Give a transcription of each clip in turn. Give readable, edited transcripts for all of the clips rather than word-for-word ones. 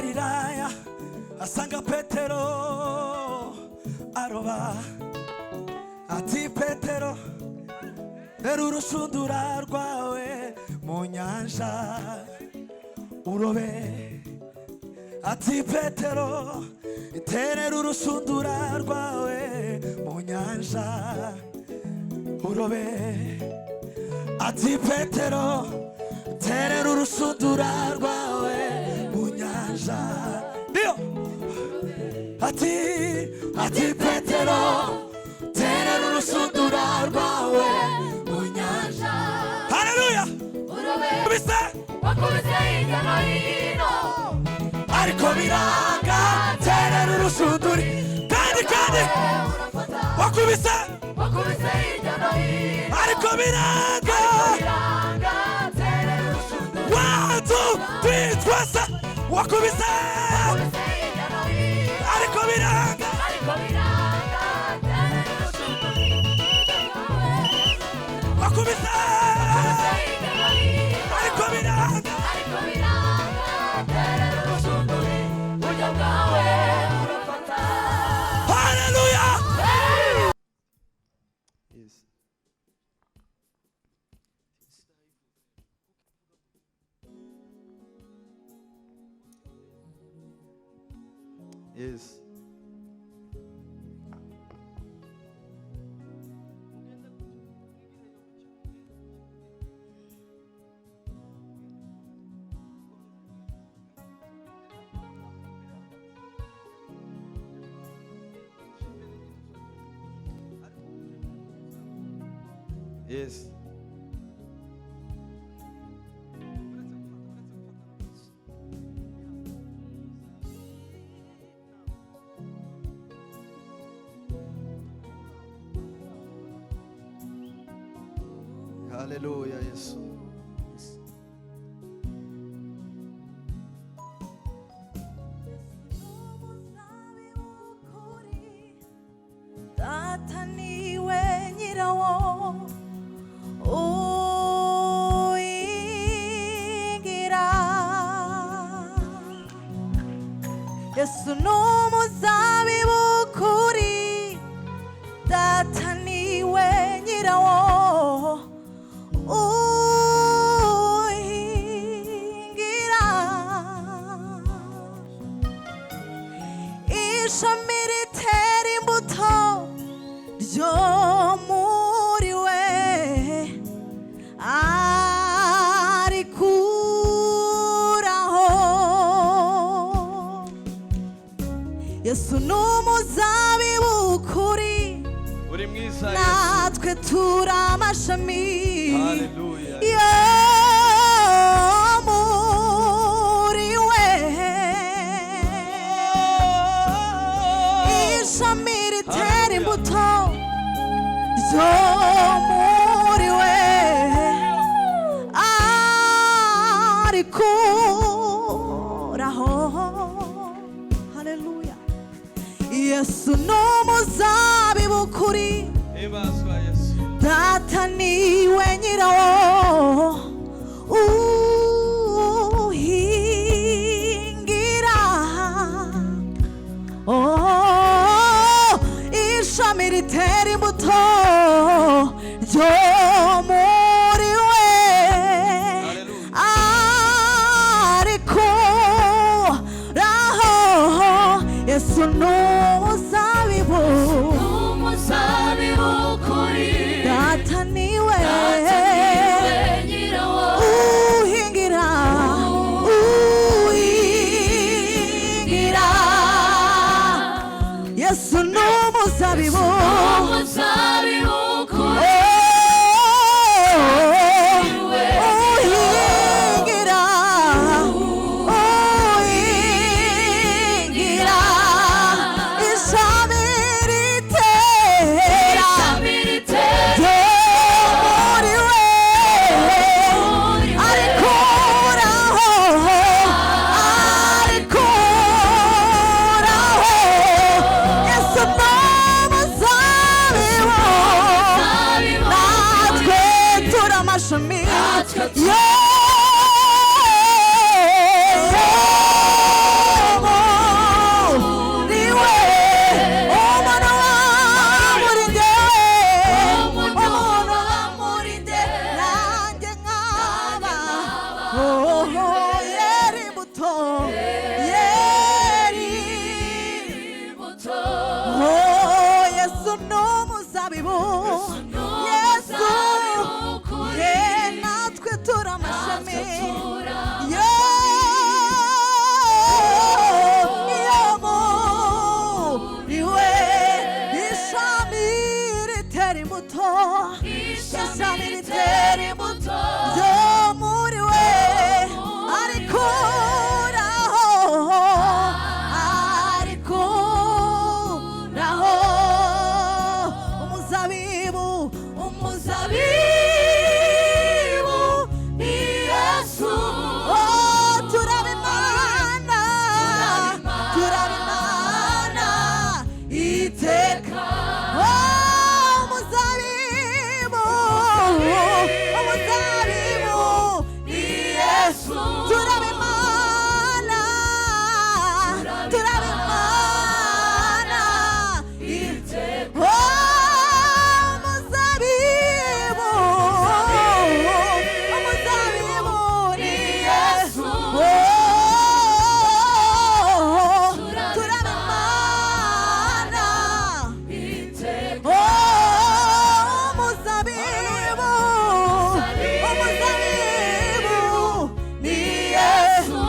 Galilaya asanga Petero aroba ati Petero rero urushundura rwawe mu nyanja urobe ati Petero terera urushundura rwawe mu nyanja urobe ati Petero terera urushundura rwawe mu nyanja ndio ati Petero terera urushundura rwawe mu nyanja haleluya urobe wakubise hirya no hino ariko biranga terera urushundura kandi wakubise hirya no hino ariko biranga terera urushundura watu twitwasa wakubise hirya no hino ariko biranga terera urushundura wakubise hirya no hino ariko biranga terera urushundura buryo bwawe urafata haleluya. Yes. Yes. Hallelujah, yes. Data niwe nyirawo uingira Yesu n'umuzabibu kuri Data niwe nyirawo uingira ishami ritera imbuto ryo muri we arikuraho Yesu n'umuzabibu kuri Uri mwiza natwe turi amashami Hallelujah. yo muri we ishami ritera imbuto ryo muri we arikuraho haleluya Yesu n'umuzabibu kuri Ebazwa Yesu. Data niwe nyirawo uhingira ishami ritera imbuto ryo muri we arikuraho Yesu n'umuzabibu kuri Data niwe nyirawo uhingira Yesu n'umuzabibu kuri uhingira ishami ritera imbuto ryo muri we arikuraho umuzabibu ni Yesu. Oh, turabimana iteka. Oh, umuzabibu ni Yesu. Turabimana iteka. Oh, umuzabibu ni Yesu. Oh, turabimana iteka. Oh, umuzabibu ni Yesu.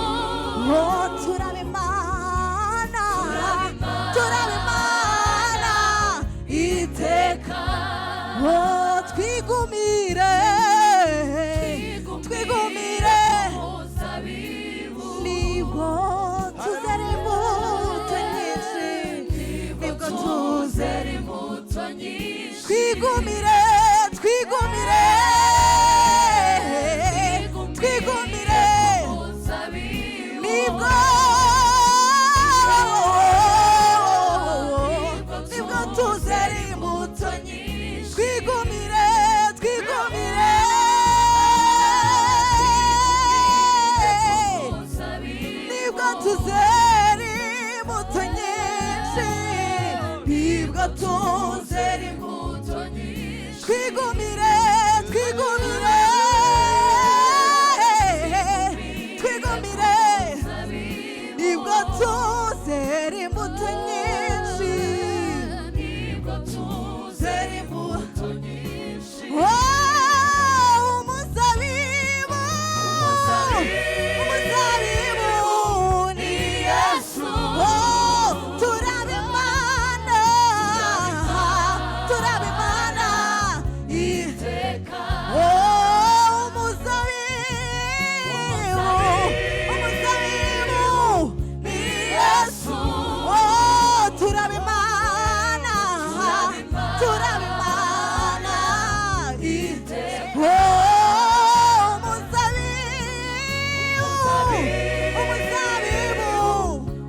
Oh, turabimana iteka. Oh, twigumire nibwo tuzera imbuto nyinshi. Twigumire nibwo tuzera imbuto nyinshi. Twigumire nibwo tuzera imbuto nyinshi. Twigumire nibwo tuzera imbuto nyinshi. Oh, umuzabibu ni Yesu. Oh, turabimana iteka. Oh, umuzabibu ni Yesu. Oh, turabimana iteka. Oh, umuzabibu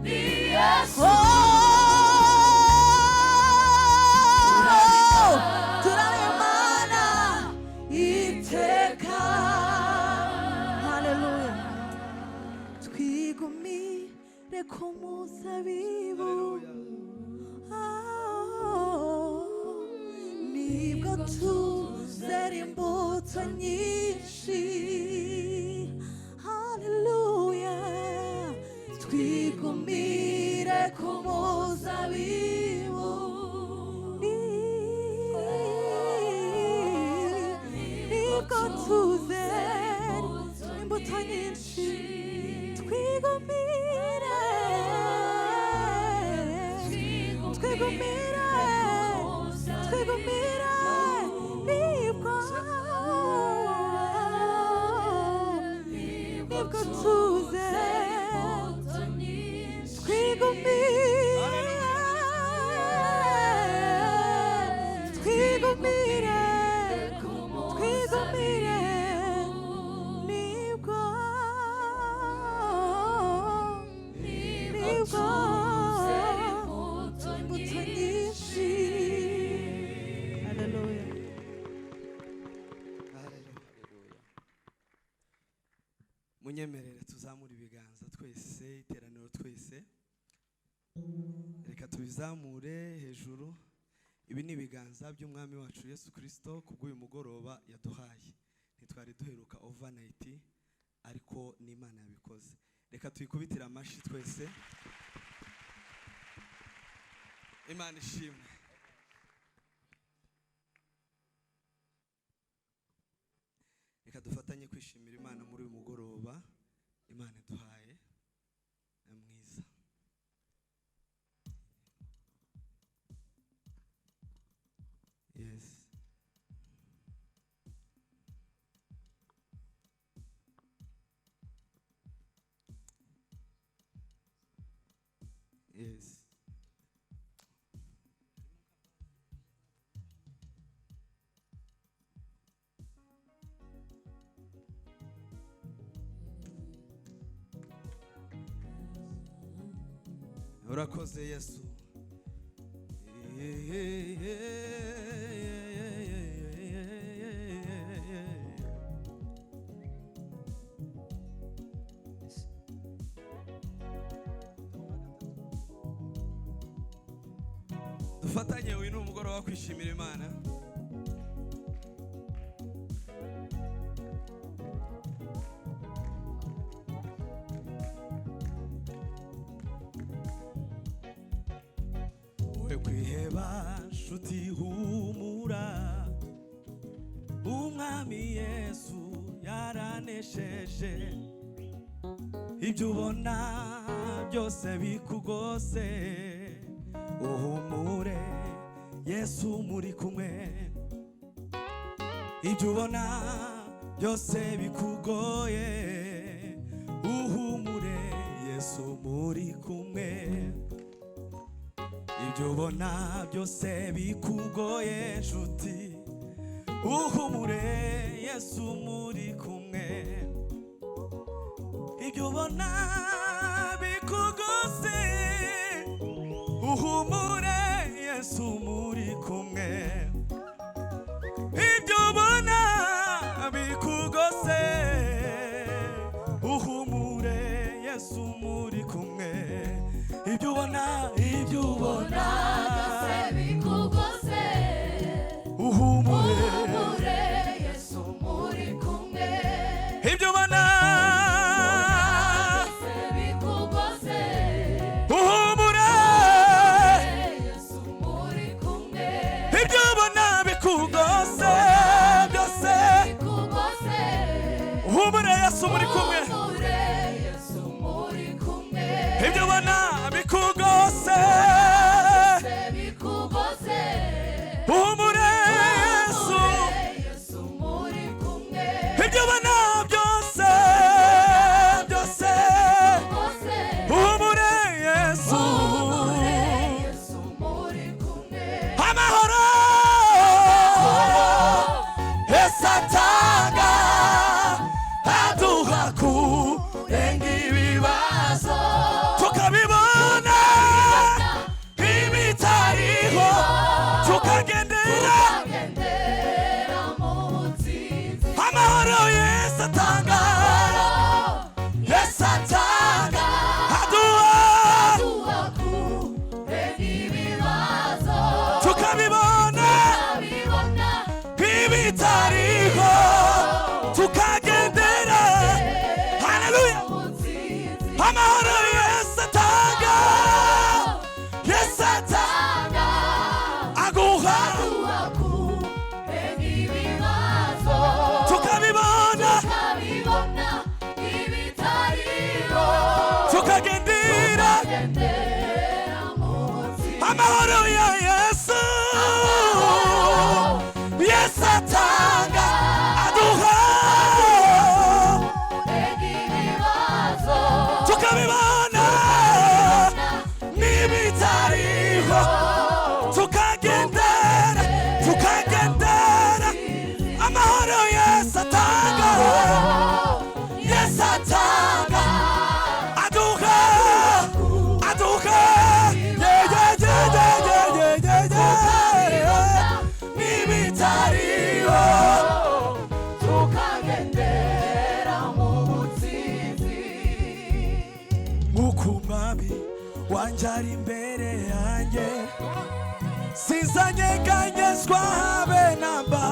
ni Yesu. Oh, turabimana iteka. Haleluya. Twigumire ku muzabibu. Nibwo tuzera imbuto nyinshi. Haleluya. Twigumire ku muzabibu. Nibwo tuzera imbuto nyinshi. Twigumire nibwo tuzera. Twigumire nibwo imbuto nyinshi. Haleluya. munyemerere tuzamure ibiganza twese, iteraniro twese, reka tubizamure hejuru. Ibi ni ibiganza by'umwami wacu Yesu Kristo kubw'uyu mugoroba yaduhaye. Ntitwari duheruka overnight, ariko n'Imana yabikoze. Reka tuyikubitire amashi twese. Imana ishimwe. Reka dufatanye kwishimira Imana muri uyu mugoroba Imana iduhaye mwiza. Yes. Yes. Urakoze Yesu. Dufatanye uyu ni umugoroba wo kwishimira Imana. We kwiheba nshuti humura, umwami Yesu yaranesheje. Ibyo ubona byose bikugose, uhumure Yesu muri kumwe. Ibyo ubona byose bikugoye, uhumure Yesu muri kumwe. Ibyo ubona byose bikugoye nshuti, uhumure Yesu muri kumwe. Ibyo ubona bikugose, uhumure Yesu muri kumwe. Ibyo ubona bikugose, uhumure Yesu muri kumwe. Ibyo ubona byose bikugose, uhumure Yesu muri kumwe. Ibyo ubona byose bikugose, uhumure Yesu muri kumwe. Ibyo ubona bikugose byose, Bikugose, uhumure Yesu muri kumwe. Yesu muri kumwe. Ibyo ubona bikugose, Bikugose, uhumure Yesu. Yesu muri kumwe. Ibyo ubona byose byose, Bikugose, uhumure Yesu. Yesu muri kumwe. Amahoro Yesu atanga, aduha kurenga ibibazo, tukabibona ibitariho, tukagendera. Tukagendera mu butsinzi. Amahoro Yesu atanga, Yesu atanga, aduha Tuha kurenga ibibazo. tukabibona Tukabibona ibitariho, tukagendera. Haleluya. mu butsinzi. Amahoro Yesu atanga, Yesu atanga, aguha Tuha kurenga ibibazo. tukabibona, Tukabibona ibitariho. tukagendera. Tukagendera mu butsinzi. Amahoro ya Yesu, Yesu atanga, aduha Kurenga ibibazo. tukabibona n'ibitariho, tukagendera tukagendera. Amahoro Yesu atanga, Yesu atanga, aduha aduha, n'ibitariho. Tukagendera mu butsinzi. Nk'uko umwami wanjye ari imbere yanjye, sinzanyeganyezwa habe namba.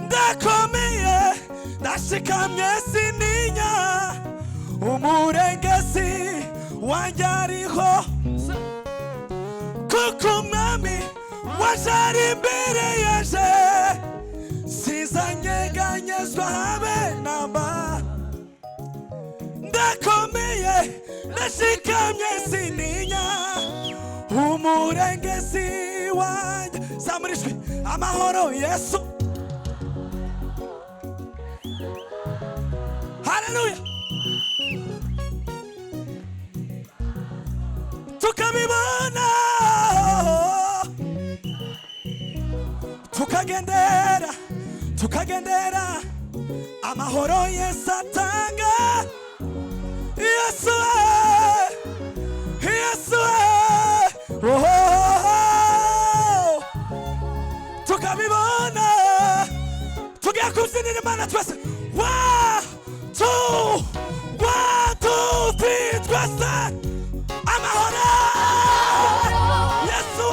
Ndakomeye ndashikamye sininya, umurengezi wanjye ariho. Kuko umwami wanjye ari imbere yanjye, sinzanyeganyezwa habe namba. Ndakomeye ndashikamye sininya, umurengezi wanjye. Zamura ijwi, amahoro Yesu. Haleluya. tukabibona tukagendera amahoro Yesu atanga. Yesu tukabibona tugiye kubyinira Imana twese. 1 2 3 twese amahoro Yesu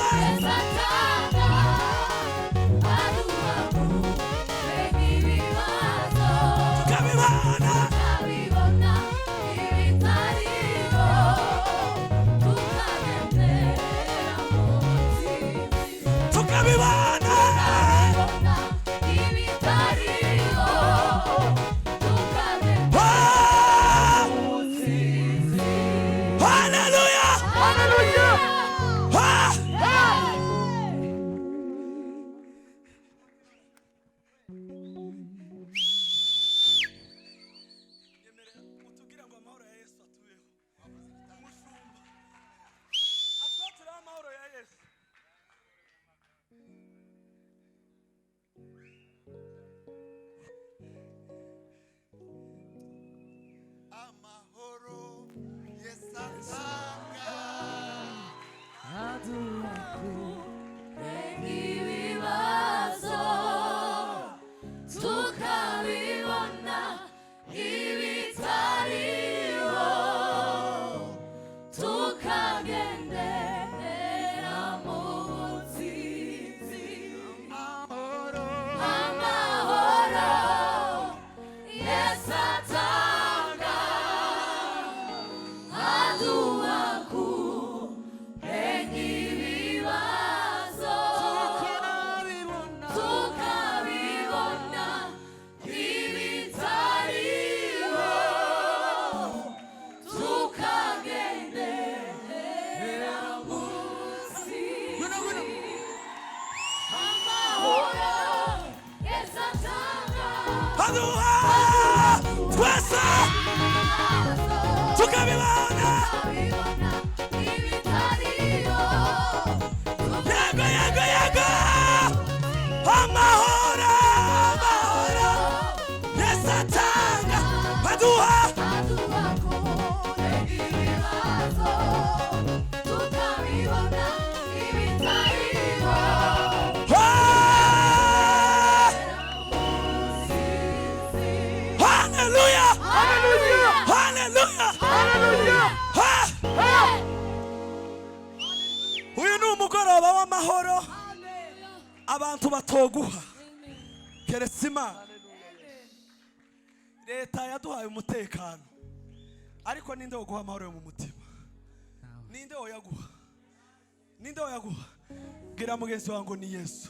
abantu batoguha keretse Imana. Leta yaduhaye umutekano, ariko ninde wo guha amahoro mu mutima? Ninde oyaguha? Gira mugenzi wangu ni Yesu.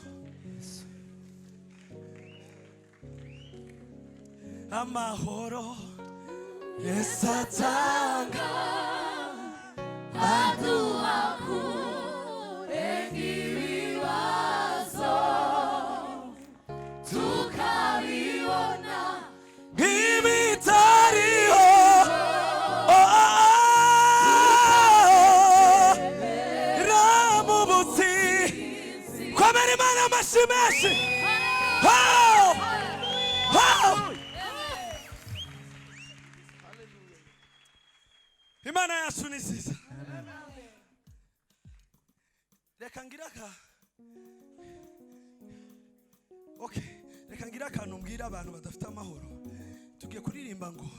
Amahoro Yesu atanga aduha kurenga ibibazo tukabibona ibitariho. Ramubutsi komera Imana amashyi menshi. Imana yacu ni nziza. Reka ngira akantu mbwira abantu badafite amahoro. Tugiye kuririmba ngo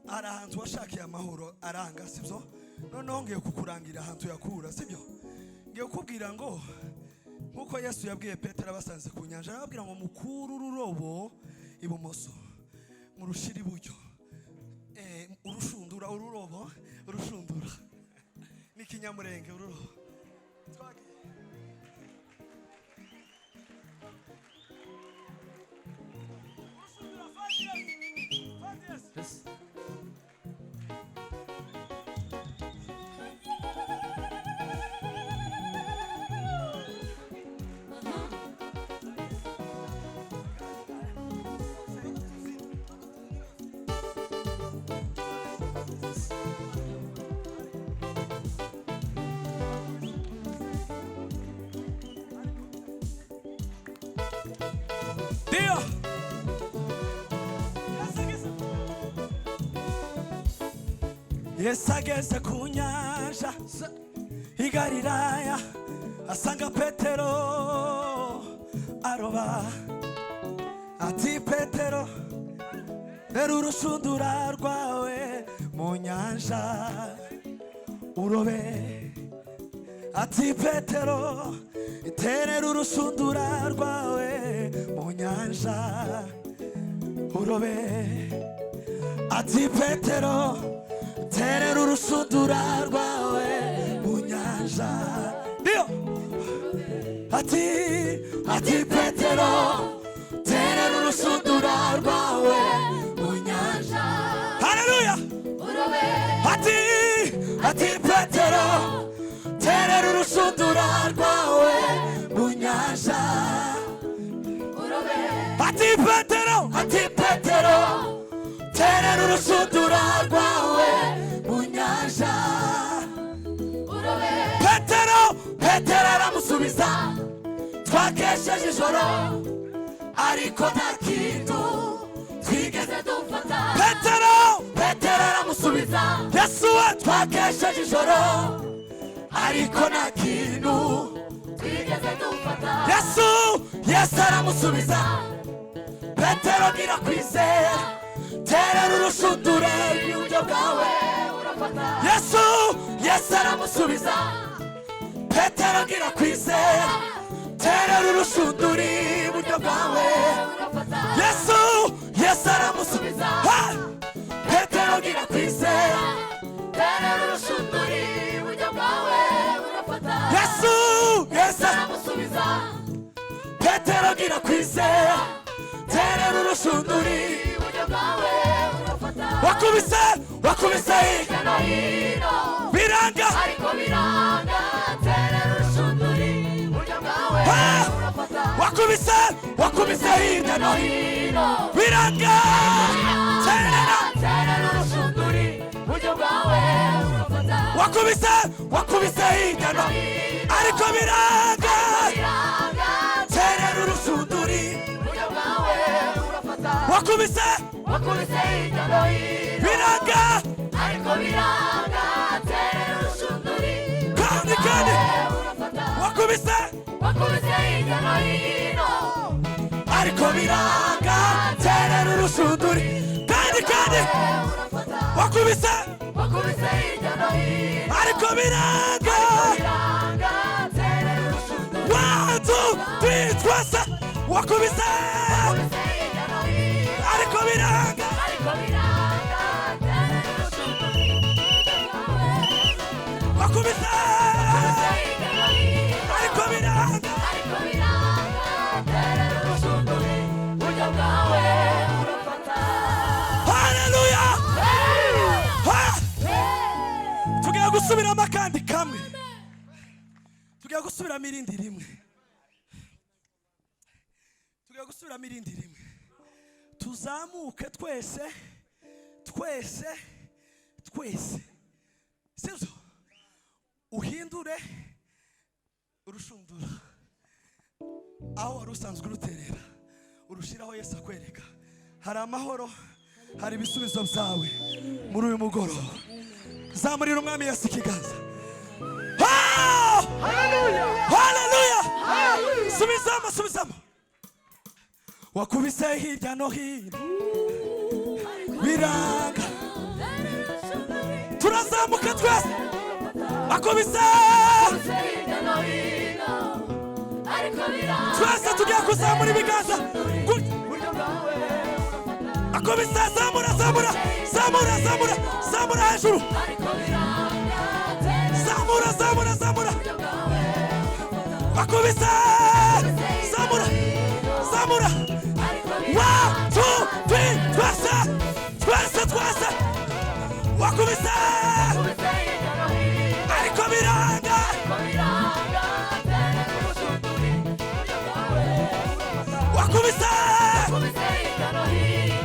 hari ahantu washakiye amahoro aranga, sibyo? Noneho ngiye kukurangira ahantu yakura, sibyo? Ngiye kukubwira ngo nkuko Yesu yabwiye Petero abasanze ku nyanja, arababwira ngo mukuru ururobo ibumoso murushira iburyo. Urushundura ururobo urushundura ni kinyamurenge ururobo. Dio Yesu ageze ku nyanja i Galilaya asanga Petero aroba ati Petero rero urushundura rwawe mu nyanja urobe ati Petero terera urushundura rwawe mu nyanja urobe ati Petero terera urushundura rwawe mu nyanja Dio ati Petero terera urushundura rwawe mu nyanja Haleluya ati Petero terera urushundura rwawe mu nyanja ati Petero terera urushundura rwawe mu nyanja Petero aramusubiza twakesheje ijoro ariko nta kintu twigeze dufata Petero aramusubiza Yesu twakesheje ijoro ariko nta kintu twigeze dufata Yesu aramusubiza Petero gira kwizera terera urushundura iburyo bwawe urafata Yesu aramusubiza Petero gira kwizera terera urushundura iburyo bwawe urafata Yesu aramusubiza Petero gira kwizera terera urushundura iburyo bwawe urafata Yesu aramusubiza Petero gira kwizera terera urushundura iburyo bwawe urafata wakubise hirya no hino biranga ariko biranga terera urushundura iburyo bwawe urafata wakubise hirya no hino biranga terera urushundura iburyo bwawe urafata wakubise hirya no hino ariko biranga terera urushundura iburyo bwawe urafata wakubise hirya no hino biranga ariko biranga terera urushundura iburyo bwawe urafata wakubise hirya no hino ariko biranga terera urushundura kandi wakubise hirya no hino ariko biranga terera urushundura 1 2 3 twese wakubise hirya no hino ariko biranga terera urushundura wakubise hirya no hino ariko biranga terera urushundura iburyo bwawe urafata Haleluya tugiye gusubiramo akandi kamwe tugiye gusubiramo irindi rimwe tuzamuke twese sibyo uhindure urushundura aho wari usanzwe uruterera urushiraho Yesu akwereka hari amahoro hari ibisubizo byawe muri uyu mugoroba zamurira umwami Yesu ikiganza Haleluya subizamo wakubise hirya no hino biranga turazamuka twese wakubise hirya no hino ariko biranga twese tugiye kuzamura ibiganza akubise zamura hejuru zamura akubise zamura 1 2 3 twese wakubise ariko biranga wakubise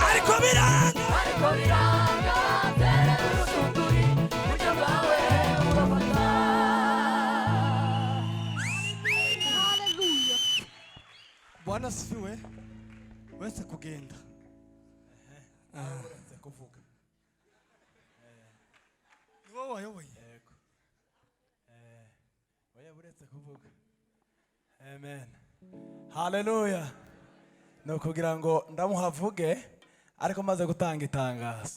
ariko biranga Bwana asifiwe. wese kugenda uretse kuvuga ni wowe wayoboye. yego oya uretse kuvuga amen haleluya. ni ukugira ngo ndamuhavuge ariko maze gutanga itangazo.